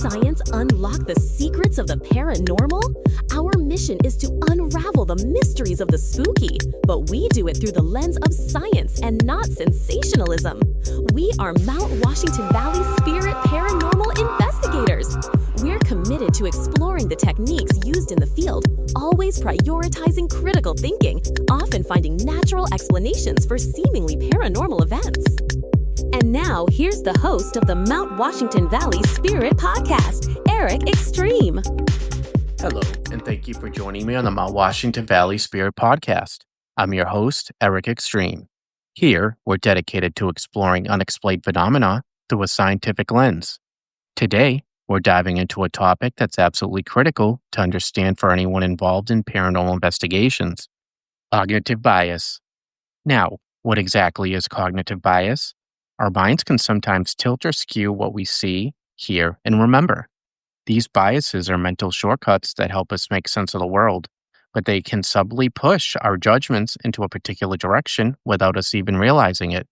science unlock the secrets of the paranormal? Our mission is to unravel the mysteries of the spooky, but we do it through the lens of science and not sensationalism. We are Mount Washington Valley Spirit Paranormal Investigators. We're committed to exploring the techniques used in the field, always prioritizing critical thinking, often finding natural explanations for seemingly paranormal events. And now, here's the host of the Mount Washington Valley Spirit Podcast, Eric Extreme. Hello, and thank you for joining me on the Mount Washington Valley Spirit Podcast. I'm your host, Eric Extreme. Here, we're dedicated to exploring unexplained phenomena through a scientific lens. Today, we're diving into a topic that's absolutely critical to understand for anyone involved in paranormal investigations: cognitive bias. Now, what exactly is cognitive bias? Our minds can sometimes tilt or skew what we see, hear, and remember. These biases are mental shortcuts that help us make sense of the world, but they can subtly push our judgments into a particular direction without us even realizing it.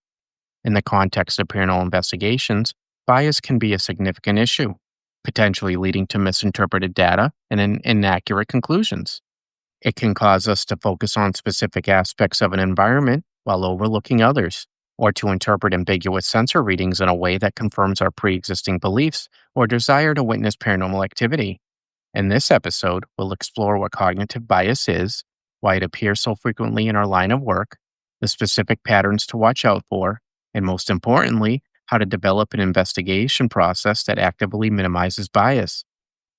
In the context of paranormal investigations, bias can be a significant issue, potentially leading to misinterpreted data and inaccurate conclusions. It can cause us to focus on specific aspects of an environment while overlooking others, or to interpret ambiguous sensor readings in a way that confirms our pre-existing beliefs or desire to witness paranormal activity. In this episode, we'll explore what cognitive bias is, why it appears so frequently in our line of work, the specific patterns to watch out for, and most importantly, how to develop an investigation process that actively minimizes bias.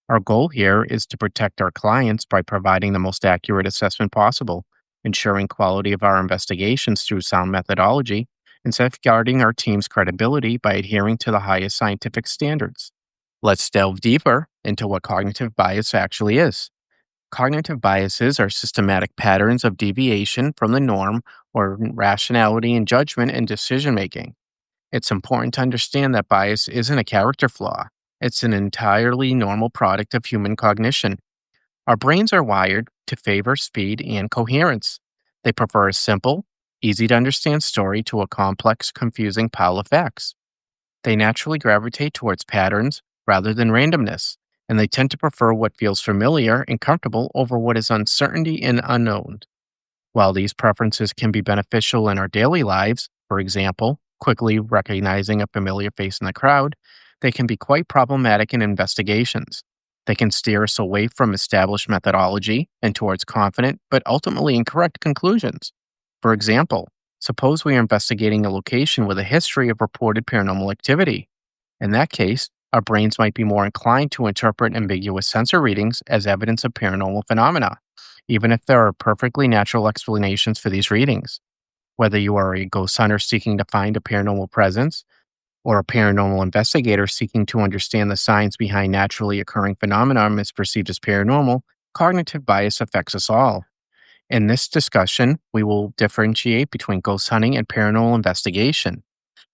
Our goal here is to protect our clients by providing the most accurate assessment possible, ensuring quality of our investigations through sound methodology, and safeguarding our team's credibility by adhering to the highest scientific standards. Let's delve deeper into what cognitive bias actually is. Cognitive biases are systematic patterns of deviation from the norm or rationality in judgment and decision-making. It's important to understand that bias isn't a character flaw. It's an entirely normal product of human cognition. Our brains are wired to favor speed and coherence. They prefer a simple, easy-to-understand story to a complex, confusing pile of facts. They naturally gravitate towards patterns rather than randomness, and they tend to prefer what feels familiar and comfortable over what is uncertainty and unknown. While these preferences can be beneficial in our daily lives, for example, quickly recognizing a familiar face in the crowd, they can be quite problematic in investigations. They can steer us away from established methodology and towards confident but ultimately incorrect conclusions. For example, suppose we are investigating a location with a history of reported paranormal activity. In that case, our brains might be more inclined to interpret ambiguous sensor readings as evidence of paranormal phenomena, even if there are perfectly natural explanations for these readings. Whether you are a ghost hunter seeking to find a paranormal presence, or a paranormal investigator seeking to understand the science behind naturally occurring phenomena misperceived as paranormal, cognitive bias affects us all. In this discussion, we will differentiate between ghost hunting and paranormal investigation.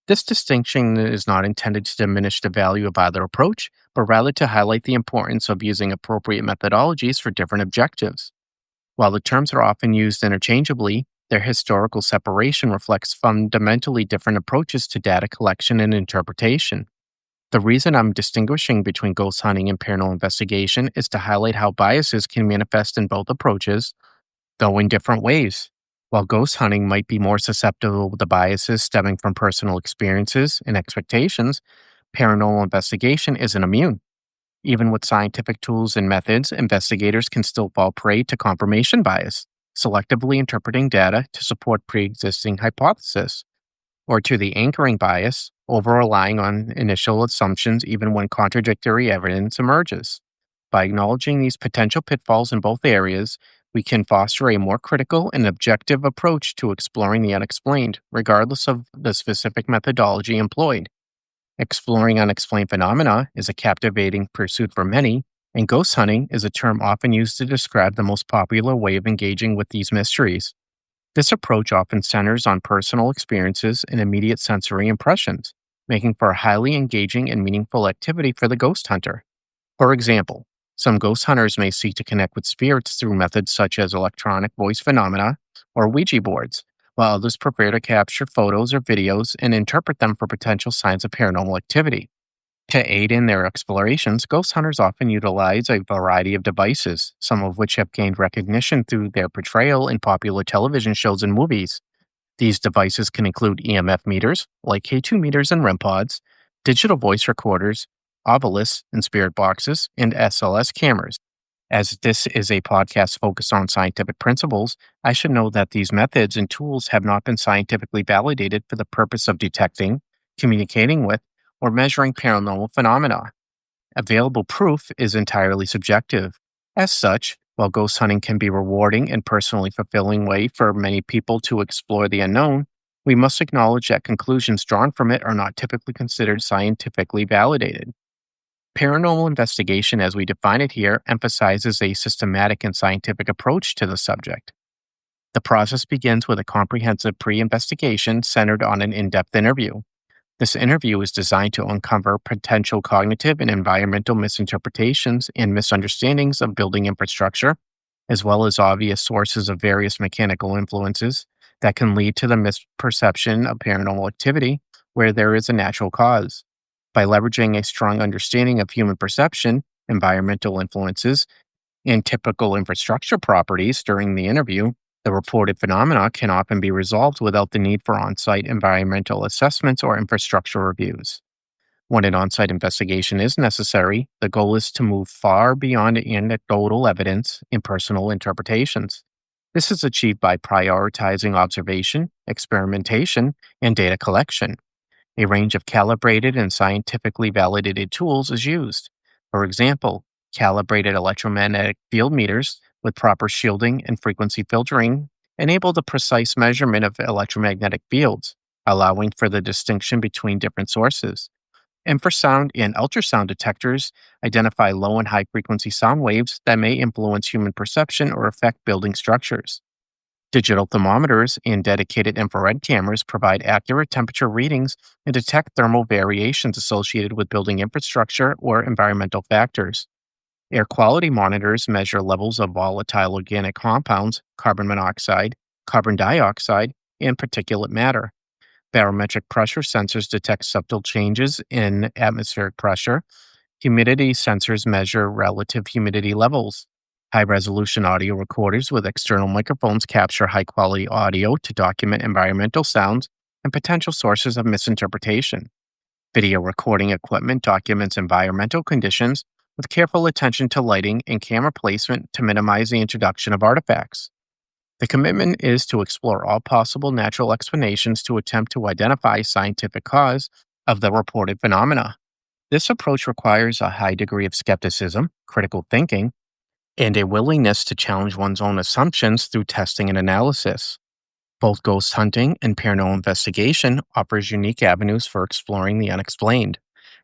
This distinction is not intended to diminish the value of either approach, but rather to highlight the importance of using appropriate methodologies for different objectives. While the terms are often used interchangeably, their historical separation reflects fundamentally different approaches to data collection and interpretation. The reason I'm distinguishing between ghost hunting and paranormal investigation is to highlight how biases can manifest in both approaches, though in different ways. While ghost hunting might be more susceptible to biases stemming from personal experiences and expectations, paranormal investigation isn't immune. Even with scientific tools and methods, investigators can still fall prey to confirmation bias, selectively interpreting data to support pre-existing hypotheses, or to the anchoring bias, over-relying on initial assumptions even when contradictory evidence emerges. By acknowledging these potential pitfalls in both areas, we can foster a more critical and objective approach to exploring the unexplained, regardless of the specific methodology employed. Exploring unexplained phenomena is a captivating pursuit for many, and ghost hunting is a term often used to describe the most popular way of engaging with these mysteries. This approach often centers on personal experiences and immediate sensory impressions, making for a highly engaging and meaningful activity for the ghost hunter. For example, some ghost hunters may seek to connect with spirits through methods such as electronic voice phenomena or Ouija boards, while others prefer to capture photos or videos and interpret them for potential signs of paranormal activity. To aid in their explorations, ghost hunters often utilize a variety of devices, some of which have gained recognition through their portrayal in popular television shows and movies. These devices can include EMF meters, like K2 meters and REM pods, digital voice recorders, ovulists and spirit boxes, and SLS cameras. As this is a podcast focused on scientific principles, I should know that these methods and tools have not been scientifically validated for the purpose of detecting, communicating with, or measuring paranormal phenomena. Available proof is entirely subjective. As such, while ghost hunting can be rewarding and personally fulfilling way for many people to explore the unknown, we must acknowledge that conclusions drawn from it are not typically considered scientifically validated. Paranormal investigation, as we define it here, emphasizes a systematic and scientific approach to the subject. The process begins with a comprehensive pre investigation centered on an in depth interview. This interview is designed to uncover potential cognitive and environmental misinterpretations and misunderstandings of building infrastructure, as well as obvious sources of various mechanical influences that can lead to the misperception of paranormal activity where there is a natural cause. By leveraging a strong understanding of human perception, environmental influences, and typical infrastructure properties during the interview, the reported phenomena can often be resolved without the need for on site environmental assessments or infrastructure reviews. When an on site investigation is necessary, the goal is to move far beyond anecdotal evidence and personal interpretations. This is achieved by prioritizing observation, experimentation, and data collection. A range of calibrated and scientifically validated tools is used. For example, calibrated electromagnetic field meters with proper shielding and frequency filtering enable the precise measurement of electromagnetic fields, allowing for the distinction between different sources. Infrasound and ultrasound detectors identify low and high frequency sound waves that may influence human perception or affect building structures. Digital thermometers and dedicated infrared cameras provide accurate temperature readings and detect thermal variations associated with building infrastructure or environmental factors. Air quality monitors measure levels of volatile organic compounds, carbon monoxide, carbon dioxide, and particulate matter. Barometric pressure sensors detect subtle changes in atmospheric pressure. Humidity sensors measure relative humidity levels. High resolution audio recorders with external microphones capture high quality audio to document environmental sounds and potential sources of misinterpretation. Video recording equipment documents environmental conditions with careful attention to lighting and camera placement to minimize the introduction of artifacts. The commitment is to explore all possible natural explanations to attempt to identify scientific cause of the reported phenomena. This approach requires a high degree of skepticism, critical thinking, and a willingness to challenge one's own assumptions through testing and analysis. Both ghost hunting and paranormal investigation offers unique avenues for exploring the unexplained.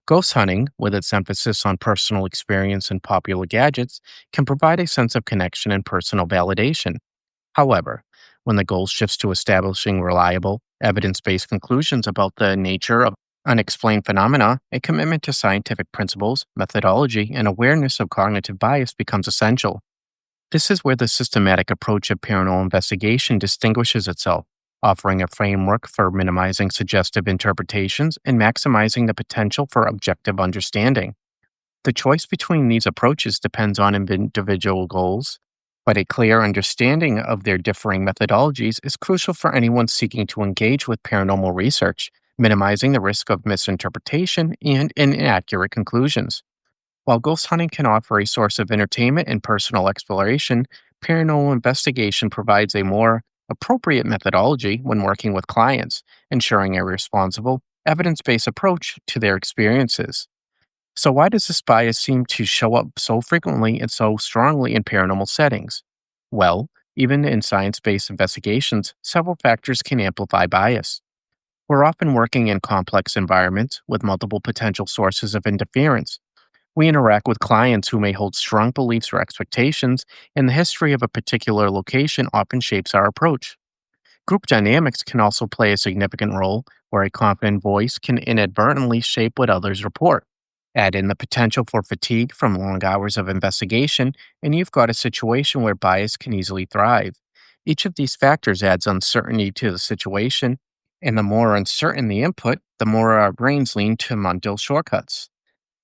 Ghost hunting, with its emphasis on personal experience and popular gadgets, can provide a sense of connection and personal validation. However, when the goal shifts to establishing reliable, evidence based conclusions about the nature of unexplained phenomena, a commitment to scientific principles, methodology, and awareness of cognitive bias becomes essential. This is where the systematic approach of paranormal investigation distinguishes itself, offering a framework for minimizing suggestive interpretations and maximizing the potential for objective understanding. The choice between these approaches depends on individual goals, but a clear understanding of their differing methodologies is crucial for anyone seeking to engage with paranormal research, minimizing the risk of misinterpretation and inaccurate conclusions. While ghost hunting can offer a source of entertainment and personal exploration, paranormal investigation provides a more appropriate methodology when working with clients, ensuring a responsible, evidence based approach to their experiences. So, why does this bias seem to show up so frequently and so strongly in paranormal settings? Well, even in science based investigations, several factors can amplify bias. We're often working in complex environments with multiple potential sources of interference. We interact with clients who may hold strong beliefs or expectations, and the history of a particular location often shapes our approach. Group dynamics can also play a significant role, where a confident voice can inadvertently shape what others report. Add in the potential for fatigue from long hours of investigation, and you've got a situation where bias can easily thrive. Each of these factors adds uncertainty to the situation, and the more uncertain the input, the more our brains lean to mental shortcuts.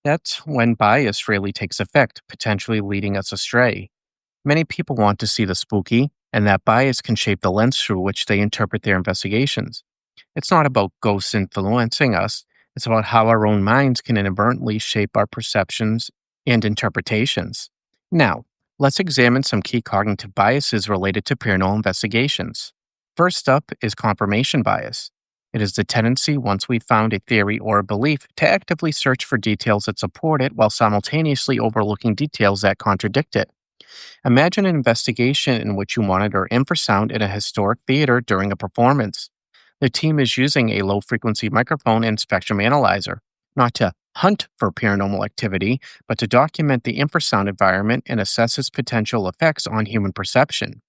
That's when bias really takes effect, potentially leading us astray. Many people want to see the spooky, and that bias can shape the lens through which they interpret their investigations. It's not about ghosts influencing us, it's about how our own minds can inadvertently shape our perceptions and interpretations. Now, let's examine some key cognitive biases related to paranormal investigations. First up is confirmation bias. It is the tendency, once we've found a theory or a belief, to actively search for details that support it while simultaneously overlooking details that contradict it. Imagine an investigation in which you monitor infrasound in a historic theater during a performance. The team is using a low frequency microphone and spectrum analyzer, not to hunt for paranormal activity, but to document the infrasound environment and assess its potential effects on human perception.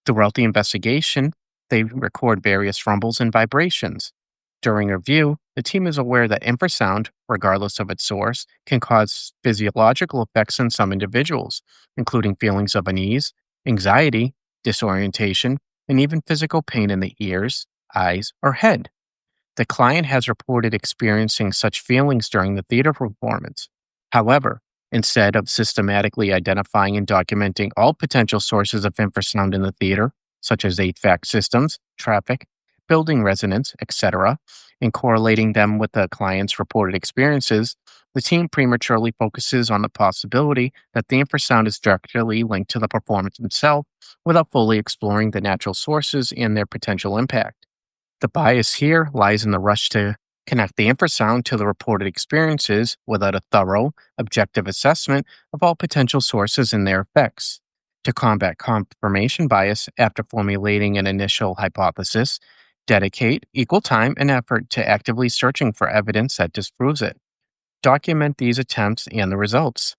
Throughout the investigation, they record various rumbles and vibrations. During review, the team is aware that infrasound, regardless of its source, can cause physiological effects in some individuals, including feelings of unease, anxiety, disorientation, and even physical pain in the ears, eyes, or head. The client has reported experiencing such feelings during the theater performance. However, instead of systematically identifying and documenting all potential sources of infrasound in the theater, such as HVAC systems, traffic, building resonance, etc., and correlating them with the client's reported experiences, the team prematurely focuses on the possibility that the infrasound is directly linked to the performance itself without fully exploring the natural sources and their potential impact. The bias here lies in the rush to connect the infrasound to the reported experiences without a thorough, objective assessment of all potential sources and their effects. To combat confirmation bias after formulating an initial hypothesis, dedicate equal time and effort to actively searching for evidence that disproves it. Document these attempts and the results.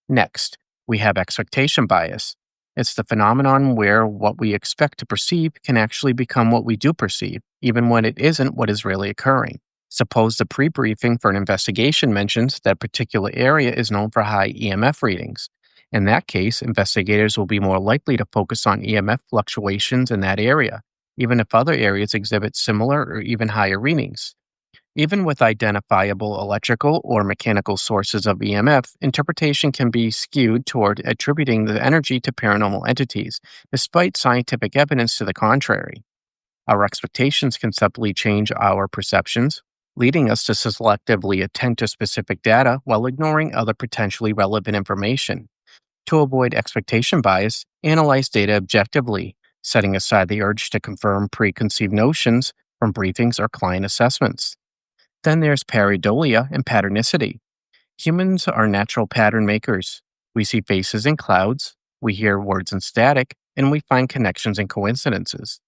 Next, we have expectation bias. It's the phenomenon where what we expect to perceive can actually become what we do perceive, even when it isn't what is really occurring. Suppose the pre briefing for an investigation mentions that particular area is known for high EMF readings. In that case, investigators will be more likely to focus on EMF fluctuations in that area, even if other areas exhibit similar or even higher readings. Even with identifiable electrical or mechanical sources of EMF, interpretation can be skewed toward attributing the energy to paranormal entities, despite scientific evidence to the contrary. Our expectations can subtly change our perceptions, leading us to selectively attend to specific data while ignoring other potentially relevant information. To avoid expectation bias, analyze data objectively, setting aside the urge to confirm preconceived notions from briefings or client assessments. Then there's pareidolia and patternicity. Humans are natural pattern makers. We see faces in clouds, we hear words in static, and we find connections in coincidences.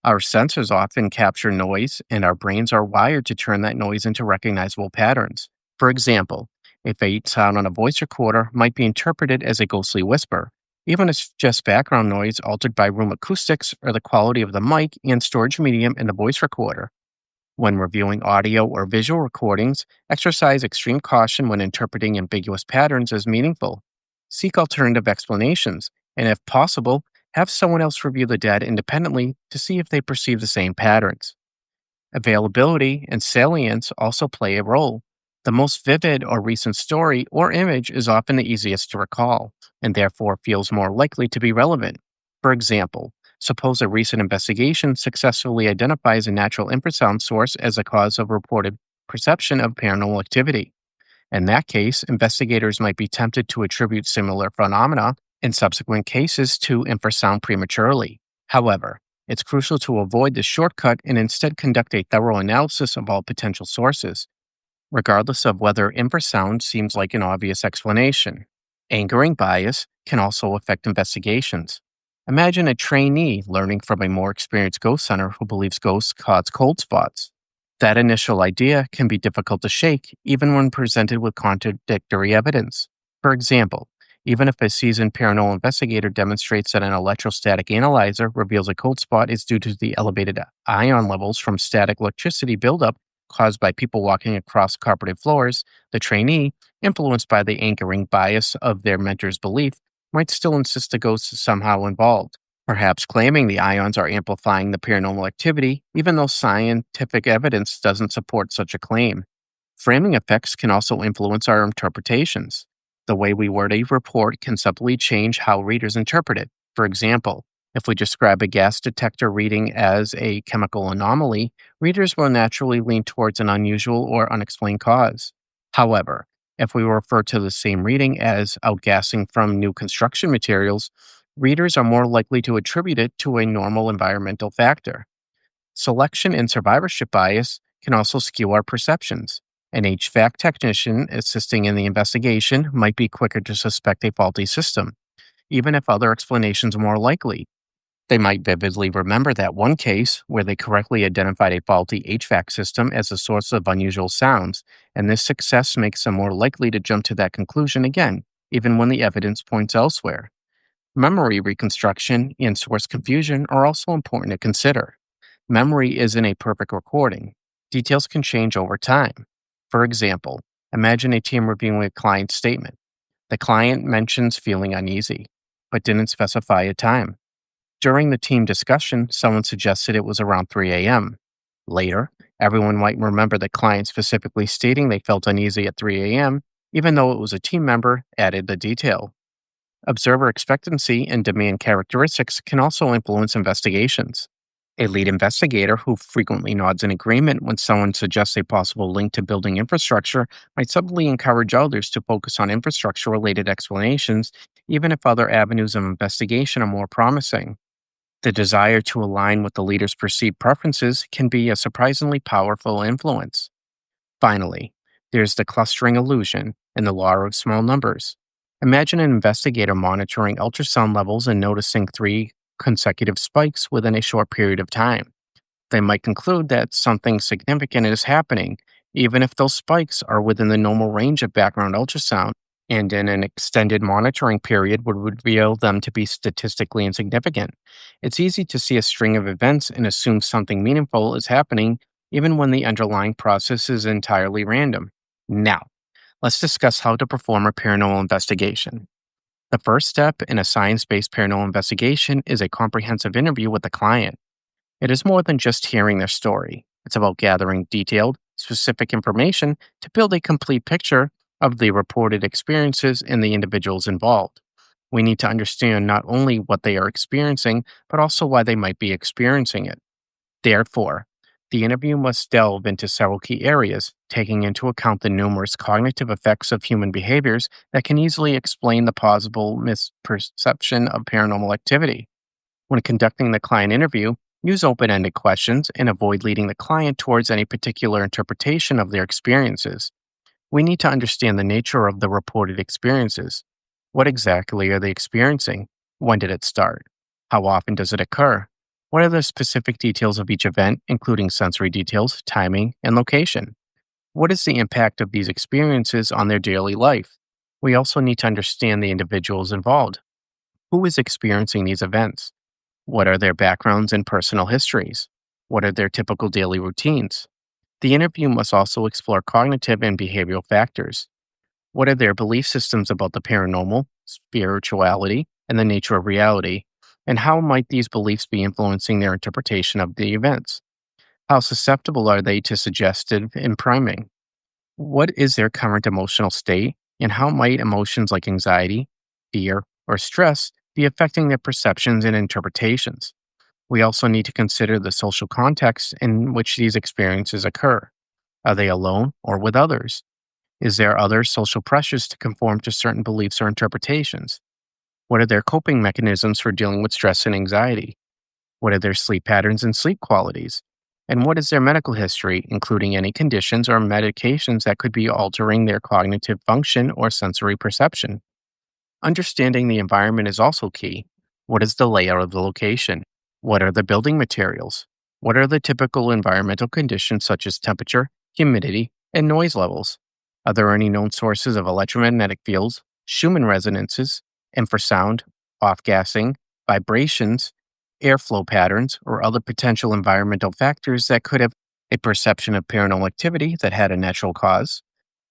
Our sensors often capture noise, and our brains are wired to turn that noise into recognizable patterns. For example, a faint sound on a voice recorder might be interpreted as a ghostly whisper, even if it's just background noise altered by room acoustics or the quality of the mic and storage medium in the voice recorder. When reviewing audio or visual recordings, exercise extreme caution when interpreting ambiguous patterns as meaningful. Seek alternative explanations, and if possible, have someone else review the data independently to see if they perceive the same patterns. Availability and salience also play a role. The most vivid or recent story or image is often the easiest to recall, and therefore feels more likely to be relevant. For example, suppose a recent investigation successfully identifies a natural infrasound source as a cause of reported perception of paranormal activity. In that case, investigators might be tempted to attribute similar phenomena in subsequent cases to infrasound prematurely. However, it's crucial to avoid the shortcut and instead conduct a thorough analysis of all potential sources, regardless of whether infrasound seems like an obvious explanation. Angering bias can also affect investigations. Imagine a trainee learning from a more experienced ghost hunter who believes ghosts cause cold spots. That initial idea can be difficult to shake, even when presented with contradictory evidence. For example, even if a seasoned paranormal investigator demonstrates that an electrostatic analyzer reveals a cold spot is due to the elevated ion levels from static electricity buildup caused by people walking across carpeted floors, the trainee, influenced by the anchoring bias of their mentor's belief, might still insist the ghost is somehow involved, perhaps claiming the ions are amplifying the paranormal activity, even though scientific evidence doesn't support such a claim. Framing effects can also influence our interpretations. The way we word a report can subtly change how readers interpret it. For example, if we describe a gas detector reading as a chemical anomaly, readers will naturally lean towards an unusual or unexplained cause. However, if we refer to the same reading as outgassing from new construction materials, readers are more likely to attribute it to a normal environmental factor. Selection and survivorship bias can also skew our perceptions. An HVAC technician assisting in the investigation might be quicker to suspect a faulty system, even if other explanations are more likely. They might vividly remember that one case where they correctly identified a faulty HVAC system as a source of unusual sounds, and this success makes them more likely to jump to that conclusion again, even when the evidence points elsewhere. Memory reconstruction and source confusion are also important to consider. Memory isn't a perfect recording. Details can change over time. For example, imagine a team reviewing a client's statement. The client mentions feeling uneasy, but didn't specify a time. During the team discussion, someone suggested it was around 3 a.m. Later, everyone might remember the client specifically stating they felt uneasy at 3 a.m., even though it was a team member added the detail. Observer expectancy and demand characteristics can also influence investigations. A lead investigator who frequently nods in agreement when someone suggests a possible link to building infrastructure might subtly encourage others to focus on infrastructure related explanations, even if other avenues of investigation are more promising. The desire to align with the leader's perceived preferences can be a surprisingly powerful influence. Finally, there's the clustering illusion and the law of small numbers. Imagine an investigator monitoring ultrasound levels and noticing three consecutive spikes within a short period of time. They might conclude that something significant is happening, even if those spikes are within the normal range of background ultrasound, and in an extended monitoring period would reveal them to be statistically insignificant. It's easy to see a string of events and assume something meaningful is happening, even when the underlying process is entirely random. Now, let's discuss how to perform a paranormal investigation. The first step in a science based paranormal investigation is a comprehensive interview with the client. It is more than just hearing their story, it's about gathering detailed, specific information to build a complete picture of the reported experiences and the individuals involved. We need to understand not only what they are experiencing, but also why they might be experiencing it. Therefore, the interview must delve into several key areas, taking into account the numerous cognitive effects of human behaviors that can easily explain the possible misperception of paranormal activity. When conducting the client interview, use open ended questions and avoid leading the client towards any particular interpretation of their experiences. We need to understand the nature of the reported experiences. What exactly are they experiencing? When did it start? How often does it occur? What are the specific details of each event, including sensory details, timing, and location? What is the impact of these experiences on their daily life? We also need to understand the individuals involved. Who is experiencing these events? What are their backgrounds and personal histories? What are their typical daily routines? The interview must also explore cognitive and behavioral factors. What are their belief systems about the paranormal, spirituality, and the nature of reality? And how might these beliefs be influencing their interpretation of the events? How susceptible are they to suggestive impriming? What is their current emotional state? And how might emotions like anxiety, fear, or stress be affecting their perceptions and interpretations? We also need to consider the social context in which these experiences occur. Are they alone or with others? Is there other social pressures to conform to certain beliefs or interpretations? What are their coping mechanisms for dealing with stress and anxiety? What are their sleep patterns and sleep qualities? And what is their medical history, including any conditions or medications that could be altering their cognitive function or sensory perception? Understanding the environment is also key. What is the layout of the location? What are the building materials? What are the typical environmental conditions such as temperature, humidity, and noise levels? Are there any known sources of electromagnetic fields, Schumann resonances, infrasound, off-gassing, vibrations, airflow patterns, or other potential environmental factors that could have a perception of paranormal activity that had a natural cause?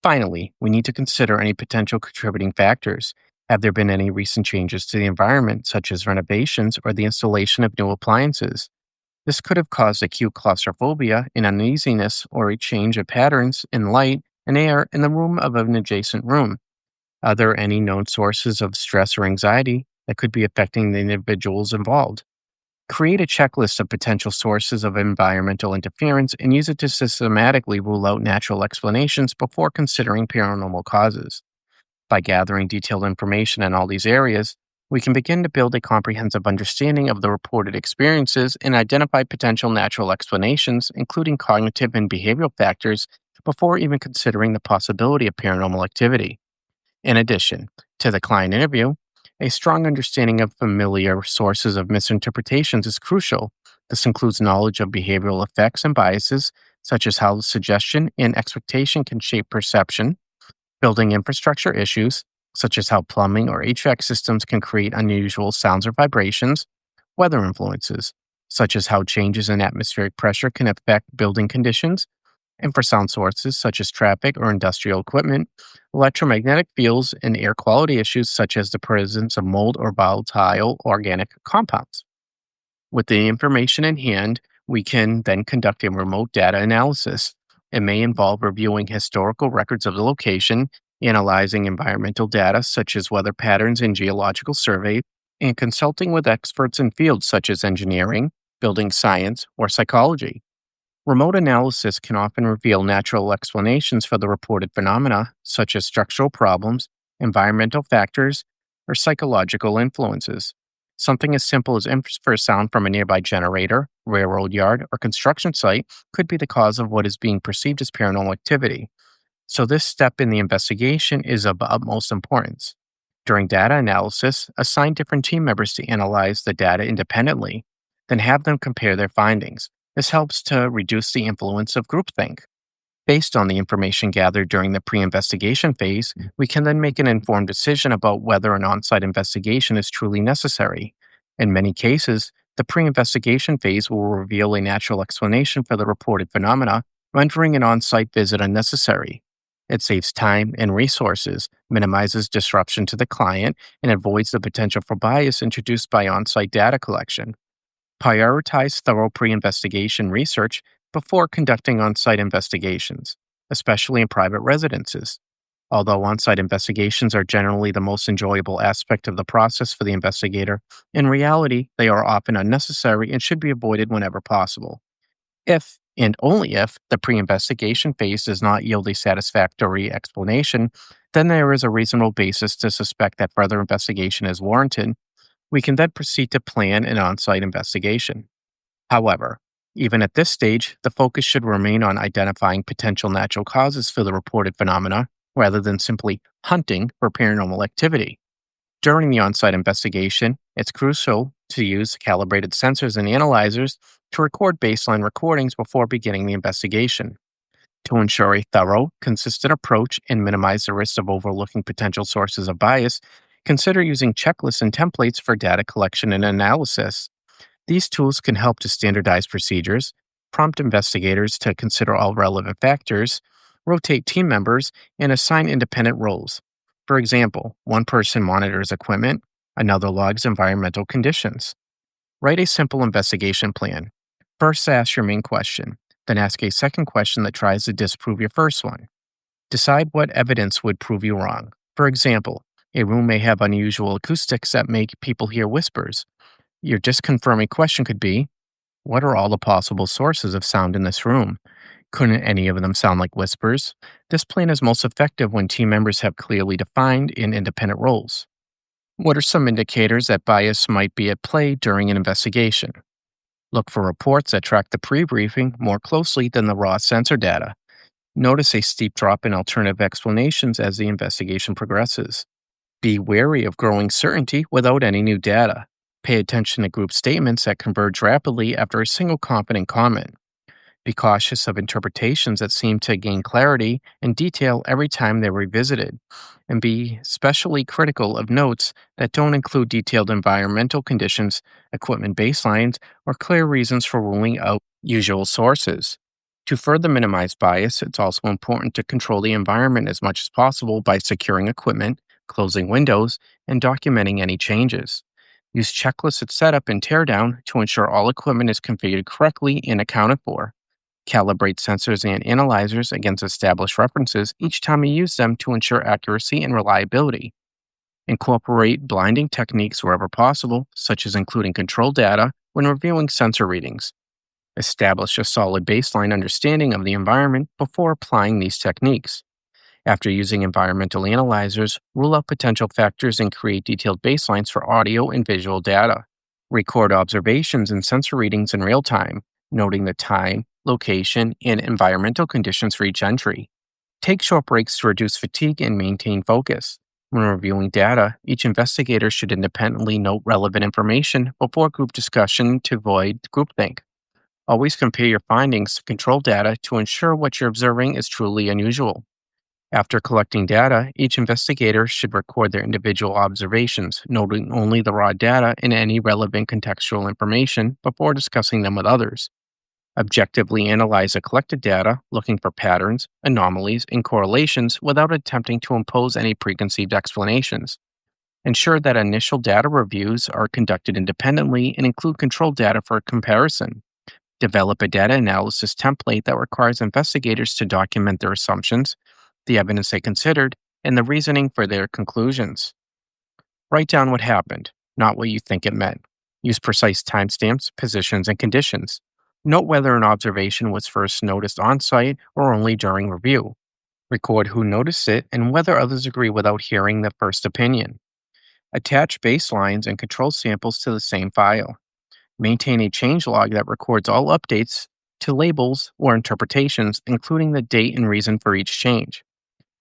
Finally, we need to consider any potential contributing factors. Have there been any recent changes to the environment, such as renovations or the installation of new appliances? This could have caused acute claustrophobia and uneasiness or a change of patterns in light and air in the room of an adjacent room. Are there any known sources of stress or anxiety that could be affecting the individuals involved? Create a checklist of potential sources of environmental interference and use it to systematically rule out natural explanations before considering paranormal causes. By gathering detailed information in all these areas, we can begin to build a comprehensive understanding of the reported experiences and identify potential natural explanations, including cognitive and behavioral factors, before even considering the possibility of paranormal activity. In addition to the client interview, a strong understanding of familiar sources of misinterpretations is crucial. This includes knowledge of behavioral effects and biases, such as how suggestion and expectation can shape perception, building infrastructure issues, such as how plumbing or HVAC systems can create unusual sounds or vibrations, weather influences, such as how changes in atmospheric pressure can affect building conditions, and for sound sources such as traffic or industrial equipment, electromagnetic fields, and air quality issues such as the presence of mold or volatile organic compounds. With the information in hand, we can then conduct a remote data analysis. It may involve reviewing historical records of the location, analyzing environmental data such as weather patterns and geological surveys, and consulting with experts in fields such as engineering, building science, or psychology. Remote analysis can often reveal natural explanations for the reported phenomena, such as structural problems, environmental factors, or psychological influences. Something as simple as infrasound from a nearby generator, railroad yard, or construction site could be the cause of what is being perceived as paranormal activity. So, this step in the investigation is of utmost importance. During data analysis, assign different team members to analyze the data independently, then have them compare their findings. This helps to reduce the influence of groupthink. Based on the information gathered during the pre investigation phase, we can then make an informed decision about whether an on site investigation is truly necessary. In many cases, the pre investigation phase will reveal a natural explanation for the reported phenomena, rendering an on site visit unnecessary. It saves time and resources, minimizes disruption to the client, and avoids the potential for bias introduced by on site data collection. Prioritize thorough pre investigation research before conducting on site investigations, especially in private residences. Although on site investigations are generally the most enjoyable aspect of the process for the investigator, in reality, they are often unnecessary and should be avoided whenever possible. If, and only if, the pre investigation phase does not yield a satisfactory explanation, then there is a reasonable basis to suspect that further investigation is warranted. We can then proceed to plan an on site investigation. However, even at this stage, the focus should remain on identifying potential natural causes for the reported phenomena rather than simply hunting for paranormal activity. During the on site investigation, it's crucial to use calibrated sensors and analyzers to record baseline recordings before beginning the investigation. To ensure a thorough, consistent approach and minimize the risk of overlooking potential sources of bias, consider using checklists and templates for data collection and analysis. These tools can help to standardize procedures, prompt investigators to consider all relevant factors, rotate team members, and assign independent roles. For example, one person monitors equipment, another logs environmental conditions. Write a simple investigation plan. First, ask your main question, then ask a second question that tries to disprove your first one. Decide what evidence would prove you wrong. For example, a room may have unusual acoustics that make people hear whispers. Your disconfirming question could be, what are all the possible sources of sound in this room? Couldn't any of them sound like whispers? This plan is most effective when team members have clearly defined and independent roles. What are some indicators that bias might be at play during an investigation? Look for reports that track the pre-briefing more closely than the raw sensor data. Notice a steep drop in alternative explanations as the investigation progresses. Be wary of growing certainty without any new data. Pay attention to group statements that converge rapidly after a single confident comment. Be cautious of interpretations that seem to gain clarity and detail every time they're revisited. And be especially critical of notes that don't include detailed environmental conditions, equipment baselines, or clear reasons for ruling out usual sources. To further minimize bias, it's also important to control the environment as much as possible by securing equipment, closing windows, and documenting any changes. Use checklists at setup and teardown to ensure all equipment is configured correctly and accounted for. Calibrate sensors and analyzers against established references each time you use them to ensure accuracy and reliability. Incorporate blinding techniques wherever possible, such as including control data when reviewing sensor readings. Establish a solid baseline understanding of the environment before applying these techniques. After using environmental analyzers, rule out potential factors and create detailed baselines for audio and visual data. Record observations and sensor readings in real time, noting the time, location, and environmental conditions for each entry. Take short breaks to reduce fatigue and maintain focus. When reviewing data, each investigator should independently note relevant information before group discussion to avoid groupthink. Always compare your findings to control data to ensure what you're observing is truly unusual. After collecting data, each investigator should record their individual observations, noting only the raw data and any relevant contextual information before discussing them with others. Objectively analyze the collected data, looking for patterns, anomalies, and correlations without attempting to impose any preconceived explanations. Ensure that initial data reviews are conducted independently and include control data for comparison. Develop a data analysis template that requires investigators to document their assumptions, the evidence they considered, and the reasoning for their conclusions. Write down what happened, not what you think it meant. Use precise timestamps, positions, and conditions. Note whether an observation was first noticed on site or only during review. Record who noticed it and whether others agree without hearing the first opinion. Attach baselines and control samples to the same file. Maintain a change log that records all updates to labels or interpretations, including the date and reason for each change.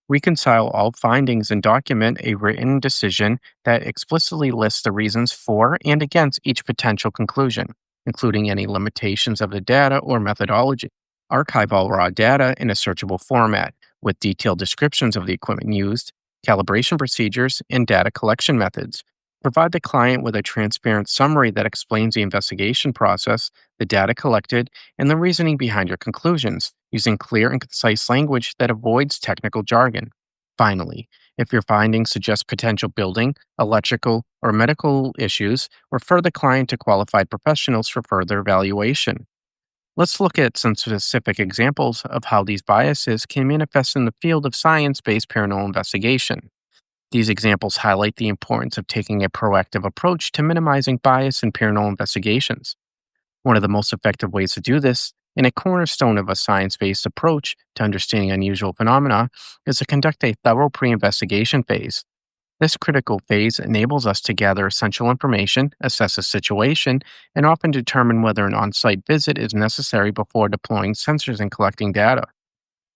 Reconcile all findings and document a written decision that explicitly lists the reasons for and against each potential conclusion, including any limitations of the data or methodology. Archive all raw data in a searchable format with detailed descriptions of the equipment used, calibration procedures, and data collection methods. Provide the client with a transparent summary that explains the investigation process, the data collected, and the reasoning behind your conclusions, using clear and concise language that avoids technical jargon. Finally, if your findings suggest potential building, electrical, or medical issues, refer the client to qualified professionals for further evaluation. Let's look at some specific examples of how these biases can manifest in the field of science-based paranormal investigation. These examples highlight the importance of taking a proactive approach to minimizing bias in paranormal investigations. One of the most effective ways to do this, and a cornerstone of a science-based approach to understanding unusual phenomena, is to conduct a thorough pre-investigation phase. This critical phase enables us to gather essential information, assess a situation, and often determine whether an on-site visit is necessary before deploying sensors and collecting data.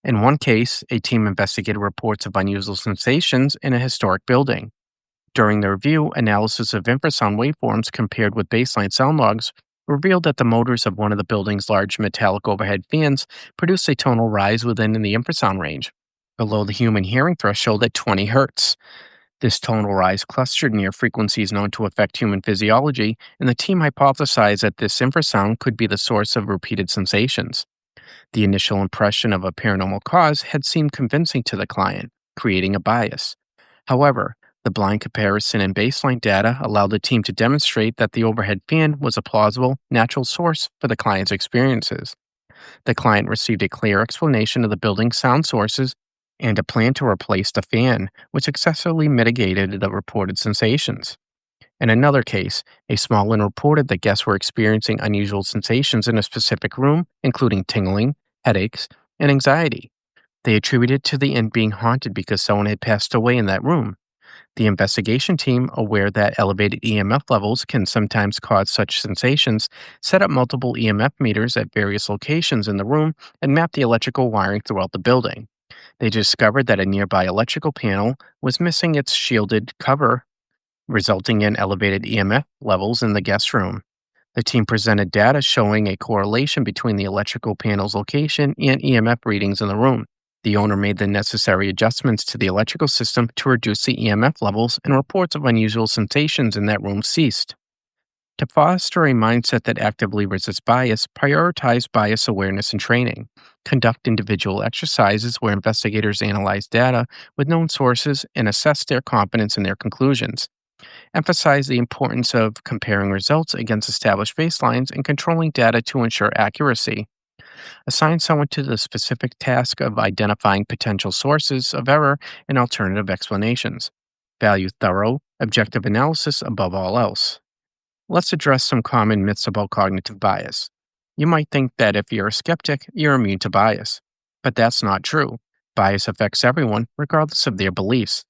In one case, a team investigated reports of unusual sensations in a historic building. During the review, analysis of infrasound waveforms compared with baseline sound logs revealed that the motors of one of the building's large metallic overhead fans produced a tonal rise within the infrasound range, below the human hearing threshold at 20 Hz. This tonal rise clustered near frequencies known to affect human physiology, and the team hypothesized that this infrasound could be the source of repeated sensations. The initial impression of a paranormal cause had seemed convincing to the client, creating a bias. However, the blind comparison and baseline data allowed the team to demonstrate that the overhead fan was a plausible, natural source for the client's experiences. The client received a clear explanation of the building's sound sources and a plan to replace the fan, which successfully mitigated the reported sensations. In another case, a small inn reported that guests were experiencing unusual sensations in a specific room, including tingling, headaches, and anxiety. They attributed it to the inn being haunted because someone had passed away in that room. The investigation team, aware that elevated EMF levels can sometimes cause such sensations, set up multiple EMF meters at various locations in the room and mapped the electrical wiring throughout the building. They discovered that a nearby electrical panel was missing its shielded cover, resulting in elevated EMF levels in the guest room. The team presented data showing a correlation between the electrical panel's location and EMF readings in the room. The owner made the necessary adjustments to the electrical system to reduce the EMF levels, and reports of unusual sensations in that room ceased. To foster a mindset that actively resists bias, prioritize bias awareness and training. Conduct individual exercises where investigators analyze data with known sources and assess their confidence in their conclusions. Emphasize the importance of comparing results against established baselines and controlling data to ensure accuracy. Assign someone to the specific task of identifying potential sources of error and alternative explanations. Value thorough, objective analysis above all else. Let's address some common myths about cognitive bias. You might think that if you're a skeptic, you're immune to bias. But that's not true. Bias affects everyone, regardless of their beliefs.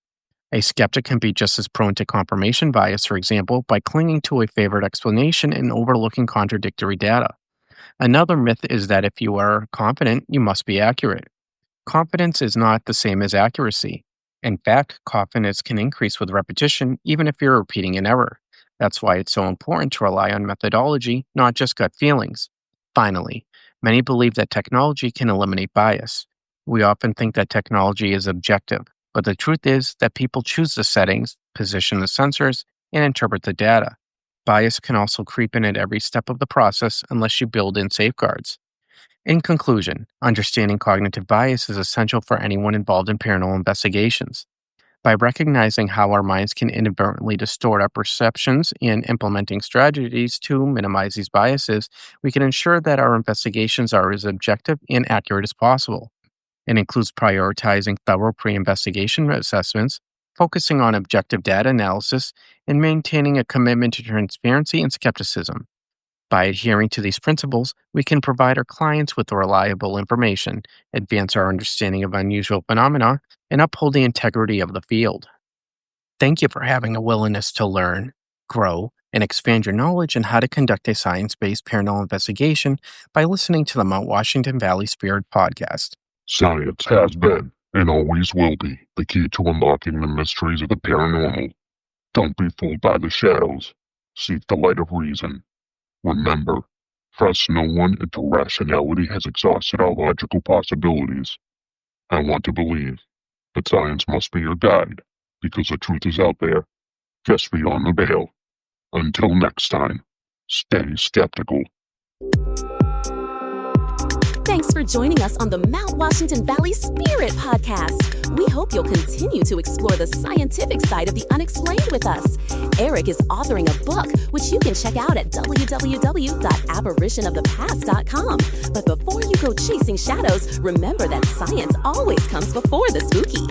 A skeptic can be just as prone to confirmation bias, for example, by clinging to a favored explanation and overlooking contradictory data. Another myth is that if you are confident, you must be accurate. Confidence is not the same as accuracy. In fact, confidence can increase with repetition, even if you're repeating an error. That's why it's so important to rely on methodology, not just gut feelings. Finally, many believe that technology can eliminate bias. We often think that technology is objective, but the truth is that people choose the settings, position the sensors, and interpret the data. Bias can also creep in at every step of the process unless you build in safeguards. In conclusion, understanding cognitive bias is essential for anyone involved in paranormal investigations. By recognizing how our minds can inadvertently distort our perceptions and implementing strategies to minimize these biases, we can ensure that our investigations are as objective and accurate as possible. It includes prioritizing thorough pre-investigation assessments, focusing on objective data analysis, and maintaining a commitment to transparency and skepticism. By adhering to these principles, we can provide our clients with reliable information, advance our understanding of unusual phenomena, and uphold the integrity of the field. Thank you for having a willingness to learn, grow, and expand your knowledge on how to conduct a science-based paranormal investigation by listening to the Mount Washington Valley Spirit Podcast. Science has been, and always will be, the key to unlocking the mysteries of the paranormal. Don't be fooled by the shadows. Seek the light of reason. Remember, trust no one until rationality has exhausted all logical possibilities. I want to believe, but science must be your guide, because the truth is out there, just beyond the veil. Until next time, stay skeptical. Thanks for joining us on the Mount Washington Valley Spirit Podcast. We hope you'll continue to explore the scientific side of the unexplained with us. Eric is authoring a book, which you can check out at www.apparitionofthepast.com. But before you go chasing shadows, remember that science always comes before the spooky.